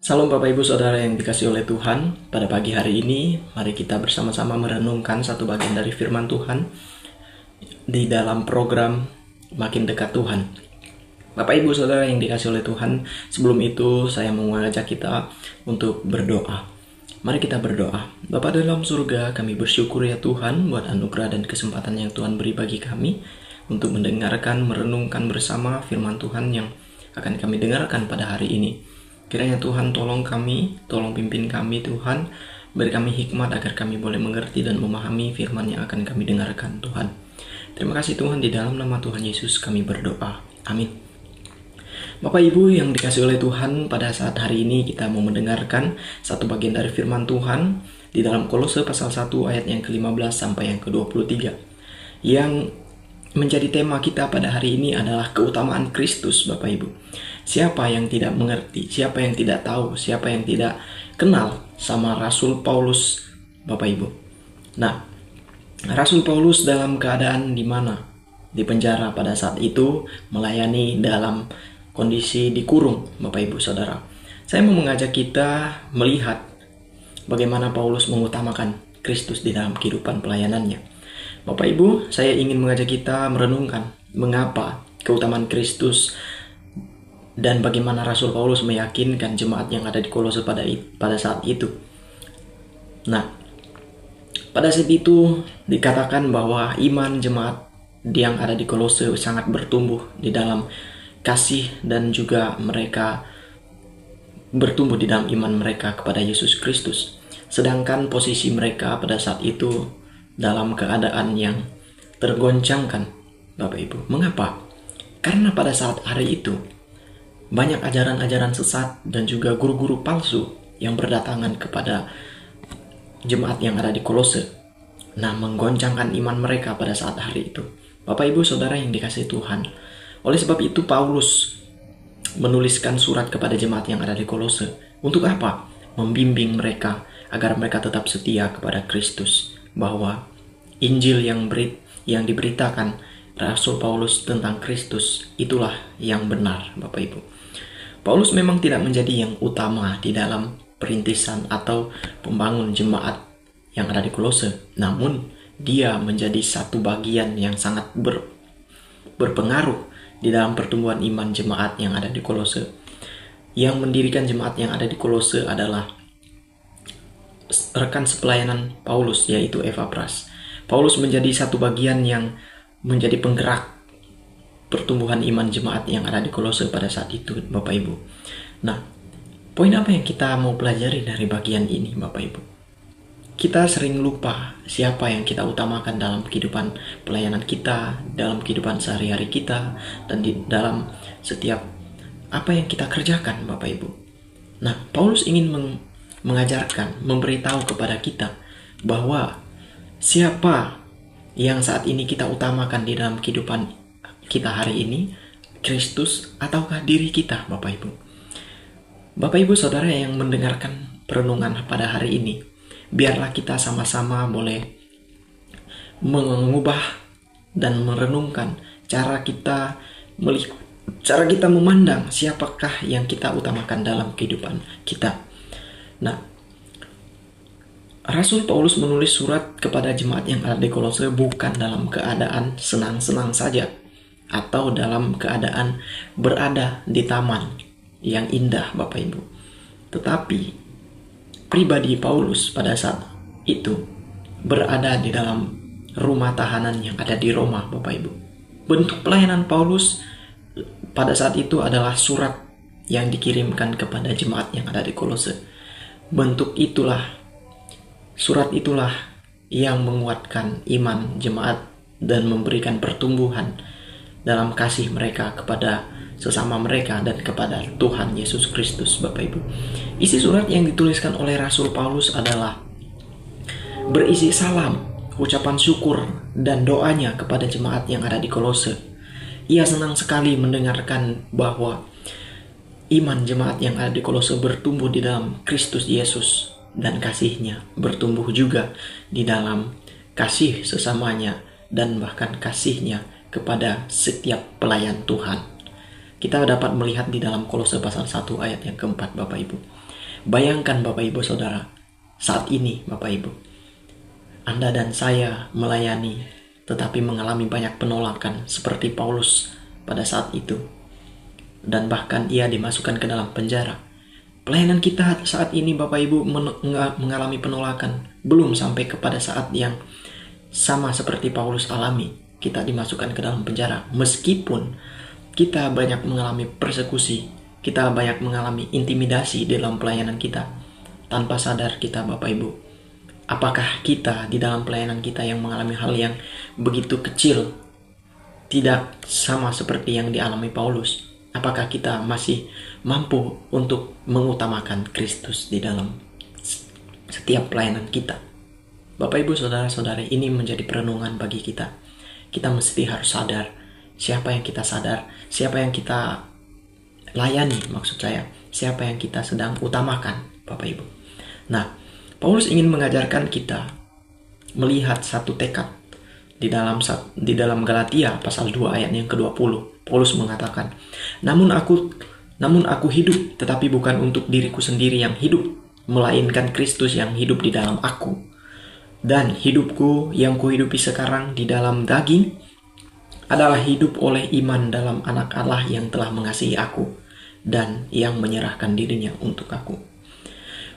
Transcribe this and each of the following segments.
Salam Bapak Ibu Saudara yang dikasihi oleh Tuhan. Pada pagi hari ini, mari kita bersama-sama merenungkan satu bagian dari firman Tuhan di dalam program Makin Dekat Tuhan. Bapak Ibu Saudara yang dikasihi oleh Tuhan, sebelum itu saya mau mengajak kita untuk berdoa. Mari kita berdoa. Bapa dalam surga, kami bersyukur ya Tuhan buat anugerah dan kesempatan yang Tuhan beri bagi kami untuk mendengarkan, merenungkan bersama firman Tuhan yang akan kami dengarkan pada hari ini. Kiranya Tuhan tolong kami, tolong pimpin kami Tuhan, beri kami hikmat agar kami boleh mengerti dan memahami firman yang akan kami dengarkan Tuhan. Terima kasih Tuhan, di dalam nama Tuhan Yesus kami berdoa. Amin. Bapak Ibu yang dikasihi oleh Tuhan, pada saat hari ini kita mau mendengarkan satu bagian dari firman Tuhan di dalam Kolose pasal 1 ayat yang ke-15 sampai yang ke-23. Yang menjadi tema kita pada hari ini adalah keutamaan Kristus, Bapak Ibu. Siapa yang tidak mengerti, siapa yang tidak tahu, siapa yang tidak kenal sama Rasul Paulus, Bapak Ibu. Nah, Rasul Paulus dalam keadaan di mana? Di penjara pada saat itu, melayani dalam kondisi dikurung, Bapak Ibu Saudara. Saya mau mengajak kita melihat bagaimana Paulus mengutamakan Kristus di dalam kehidupan pelayanannya. Bapak Ibu, saya ingin mengajak kita merenungkan mengapa keutamaan Kristus dan bagaimana Rasul Paulus meyakinkan jemaat yang ada di Kolose pada saat itu. Nah, pada saat itu dikatakan bahwa iman jemaat yang ada di Kolose sangat bertumbuh di dalam kasih dan juga mereka bertumbuh di dalam iman mereka kepada Yesus Kristus. Sedangkan posisi mereka pada saat itu dalam keadaan yang tergoncangkan, Bapak Ibu. Mengapa? Karena pada saat hari itu banyak ajaran-ajaran sesat dan juga guru-guru palsu yang berdatangan kepada jemaat yang ada di Kolose. Nah, menggoncangkan iman mereka pada saat hari itu. Bapak Ibu Saudara yang dikasihi Tuhan. Oleh sebab itu Paulus menuliskan surat kepada jemaat yang ada di Kolose. Untuk apa? Membimbing mereka agar mereka tetap setia kepada Kristus. Bahwa Injil yang diberitakan Rasul Paulus tentang Kristus itulah yang benar, Bapak Ibu. Paulus memang tidak menjadi yang utama di dalam perintisan atau pembangun jemaat yang ada di Kolose, namun dia menjadi satu bagian yang sangat berpengaruh di dalam pertumbuhan iman jemaat yang ada di Kolose. Yang mendirikan jemaat yang ada di Kolose adalah rekan sepelayanan Paulus, yaitu Epafras. Paulus menjadi satu bagian yang menjadi penggerak pertumbuhan iman jemaat yang ada di Kolose pada saat itu, Bapak Ibu. Nah, poin apa yang kita mau pelajari dari bagian ini, Bapak Ibu? Kita sering lupa siapa yang kita utamakan dalam kehidupan pelayanan kita, dalam kehidupan sehari-hari kita, dan di dalam setiap apa yang kita kerjakan, Bapak Ibu. Nah, Paulus ingin mengajarkan, memberitahu kepada kita bahwa siapa yang saat ini kita utamakan di dalam kehidupan kita hari ini, Kristus ataukah diri kita, Bapak Ibu. Bapak Ibu Saudara yang mendengarkan perenungan pada hari ini, biarlah kita sama-sama boleh mengubah dan merenungkan cara kita melihat, cara kita memandang siapakah yang kita utamakan dalam kehidupan kita. Nah, Rasul Paulus menulis surat kepada jemaat yang ada di Kolose bukan dalam keadaan senang-senang saja atau dalam keadaan berada di taman yang indah, Bapak Ibu. Tetapi pribadi Paulus pada saat itu berada di dalam rumah tahanan yang ada di Roma, Bapak Ibu. Bentuk pelayanan Paulus pada saat itu adalah surat yang dikirimkan kepada jemaat yang ada di Kolose. Bentuk itulah, surat itulah yang menguatkan iman jemaat dan memberikan pertumbuhan dalam kasih mereka kepada sesama mereka dan kepada Tuhan Yesus Kristus, Bapak Ibu. Isi surat yang dituliskan oleh Rasul Paulus adalah berisi salam, ucapan syukur, dan doanya kepada jemaat yang ada di Kolose. Ia senang sekali mendengarkan bahwa iman jemaat yang ada di Kolose bertumbuh di dalam Kristus Yesus dan kasihnya bertumbuh juga di dalam kasih sesamanya dan bahkan kasihnya kepada setiap pelayan Tuhan. Kita dapat melihat di dalam Kolose pasal 1 ayat yang keempat, Bapak Ibu. Bayangkan Bapak Ibu Saudara, saat ini Bapak Ibu, Anda dan saya melayani tetapi mengalami banyak penolakan seperti Paulus pada saat itu. Dan bahkan ia dimasukkan ke dalam penjara. Pelayanan kita saat ini Bapak Ibu mengalami penolakan. Belum sampai kepada saat yang sama seperti Paulus alami. Kita dimasukkan ke dalam penjara. Meskipun kita banyak mengalami persekusi, kita banyak mengalami intimidasi dalam pelayanan kita. Tanpa sadar kita Bapak Ibu, apakah kita di dalam pelayanan kita yang mengalami hal yang begitu kecil, tidak sama seperti yang dialami Paulus? Apakah kita masih mampu untuk mengutamakan Kristus di dalam setiap pelayanan kita? Bapak Ibu Saudara-saudari, ini menjadi perenungan bagi kita. Kita mesti harus sadar siapa yang kita sadar, siapa yang kita layani, maksud saya, siapa yang kita sedang utamakan, Bapak Ibu. Nah, Paulus ingin mengajarkan kita melihat satu tekad di dalam Galatia pasal 2 ayat yang ke-20. Paulus mengatakan, namun aku hidup, tetapi bukan untuk diriku sendiri yang hidup, melainkan Kristus yang hidup di dalam aku. Dan hidupku yang kuhidupi sekarang di dalam daging adalah hidup oleh iman dalam Anak Allah yang telah mengasihi aku dan yang menyerahkan dirinya untuk aku.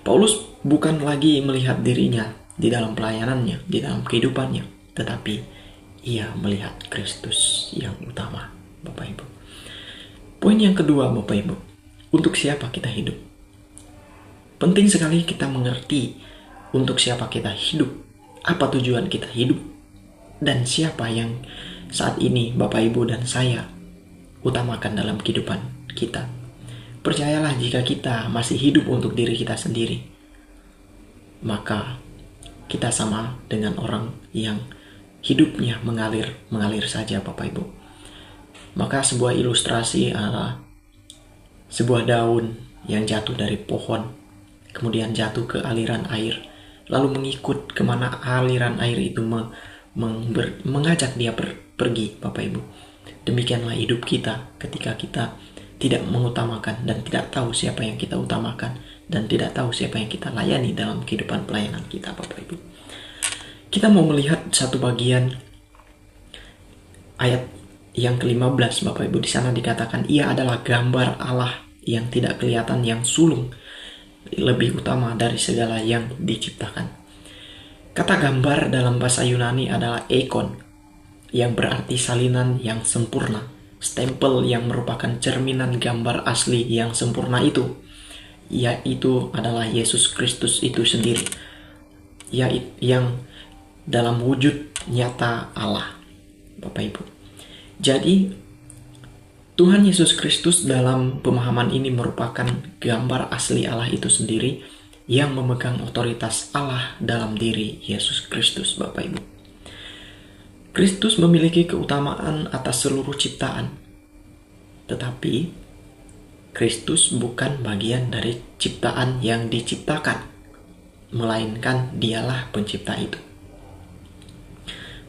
Paulus bukan lagi melihat dirinya di dalam pelayanannya, di dalam kehidupannya, tetapi ia melihat Kristus yang utama, Bapak Ibu. Poin yang kedua, Bapak Ibu, untuk siapa kita hidup? Penting sekali kita mengerti untuk siapa kita hidup, apa tujuan kita hidup, dan siapa yang saat ini Bapak Ibu dan saya utamakan dalam kehidupan kita. Percayalah, jika kita masih hidup untuk diri kita sendiri, maka kita sama dengan orang yang hidupnya mengalir saja, Bapak Ibu. Maka sebuah ilustrasi adalah sebuah daun yang jatuh dari pohon, kemudian jatuh ke aliran air, lalu mengikut kemana aliran air itu mengajak dia pergi, Bapak Ibu. Demikianlah hidup kita ketika kita tidak mengutamakan dan tidak tahu siapa yang kita utamakan dan tidak tahu siapa yang kita layani dalam kehidupan pelayanan kita, Bapak Ibu. Kita mau melihat satu bagian ayat yang ke-15, Bapak Ibu. Di sana dikatakan, ia adalah gambar Allah yang tidak kelihatan, yang sulung, lebih utama dari segala yang diciptakan. Kata gambar dalam bahasa Yunani adalah eikon, yang berarti salinan yang sempurna, stempel yang merupakan cerminan gambar asli yang sempurna itu, yaitu adalah Yesus Kristus itu sendiri, yang dalam wujud nyata Allah, Bapak Ibu. Jadi Tuhan Yesus Kristus dalam pemahaman ini merupakan gambar asli Allah itu sendiri yang memegang otoritas Allah dalam diri Yesus Kristus, Bapak Ibu. Kristus memiliki keutamaan atas seluruh ciptaan, tetapi Kristus bukan bagian dari ciptaan yang diciptakan, melainkan dialah pencipta itu.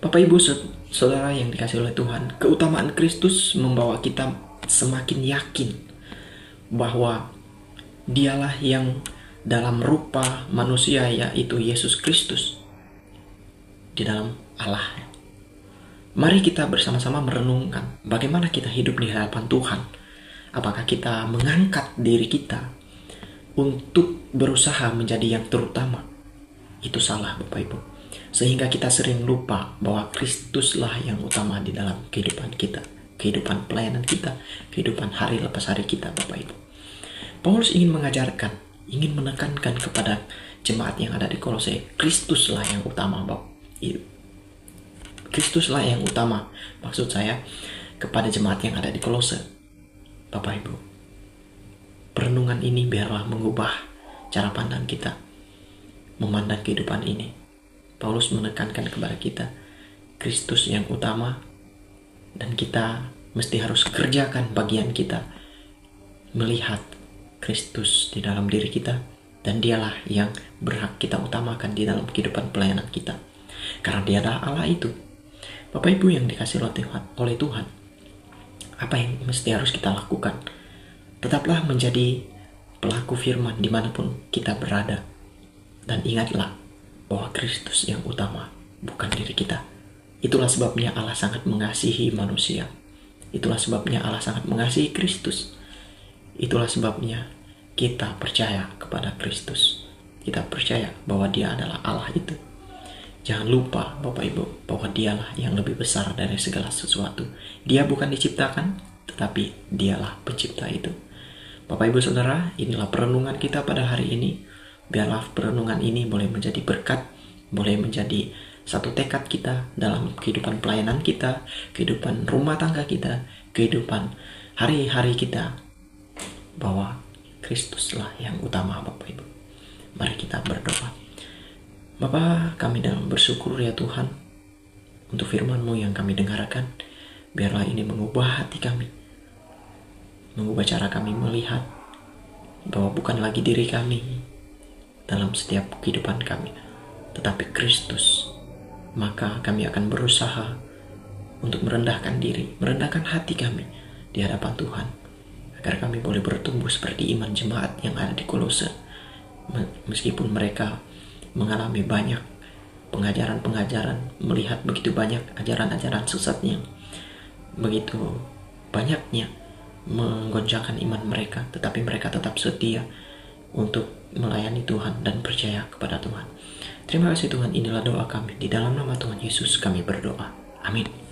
Bapak Ibu Saudara yang dikasihi oleh Tuhan, keutamaan Kristus membawa kita semakin yakin bahwa dialah yang dalam rupa manusia, yaitu Yesus Kristus, di dalam Allah. Mari kita bersama-sama merenungkan bagaimana kita hidup di hadapan Tuhan. Apakah kita mengangkat diri kita untuk berusaha menjadi yang terutama? Itu salah, Bapak Ibu. Sehingga kita sering lupa bahwa Kristuslah yang utama di dalam kehidupan kita, kehidupan pelayanan kita, kehidupan hari lepas hari kita, Bapak Ibu. Paulus ingin mengajarkan, ingin menekankan kepada jemaat yang ada di Kolose, Kristuslah yang utama, Bapak Ibu. Kristuslah yang utama, maksud saya kepada jemaat yang ada di Kolose, Bapak Ibu. Perenungan ini biarlah mengubah cara pandang kita memandang kehidupan ini. Paulus menekankan kepada kita Kristus yang utama, dan kita mesti harus kerjakan bagian kita melihat Kristus di dalam diri kita, dan dialah yang berhak kita utamakan di dalam kehidupan pelayanan kita, karena dia adalah Allah itu. Bapak Ibu yang dikasihi oleh Tuhan, Apa yang mesti harus kita lakukan? Tetaplah menjadi pelaku firman dimanapun kita berada. Dan ingatlah bahwa Kristus yang utama, bukan diri kita. Itulah sebabnya Allah sangat mengasihi manusia. Itulah sebabnya Allah sangat mengasihi Kristus. Itulah sebabnya kita percaya kepada Kristus. Kita percaya bahwa Dia adalah Allah itu. Jangan lupa Bapak Ibu bahwa Dialah yang lebih besar dari segala sesuatu. Dia bukan diciptakan, tetapi Dialah pencipta itu. Bapak Ibu Saudara, inilah perenungan kita pada hari ini. Biarlah perenungan ini boleh menjadi berkat, boleh menjadi satu tekad kita dalam kehidupan pelayanan kita, kehidupan rumah tangga kita, kehidupan hari-hari kita, bahwa Kristuslah yang utama Bapak Ibu. Mari kita berdoa. Bapa, kami dalam bersyukur ya Tuhan untuk firman-Mu yang kami dengarkan. Biarlah ini mengubah hati kami, mengubah cara kami melihat bahwa bukan lagi diri kami dalam setiap kehidupan kami, tetapi Kristus. Maka kami akan berusaha untuk merendahkan diri, merendahkan hati kami di hadapan Tuhan, agar kami boleh bertumbuh seperti iman jemaat yang ada di Kolose. Meskipun mereka mengalami banyak pengajaran-pengajaran, melihat begitu banyak ajaran-ajaran sesatnya, begitu banyaknya menggoncangkan iman mereka, tetapi mereka tetap setia untuk melayani Tuhan dan percaya kepada Tuhan. Terima kasih Tuhan, inilah doa kami. Di dalam nama Tuhan Yesus kami berdoa. Amin.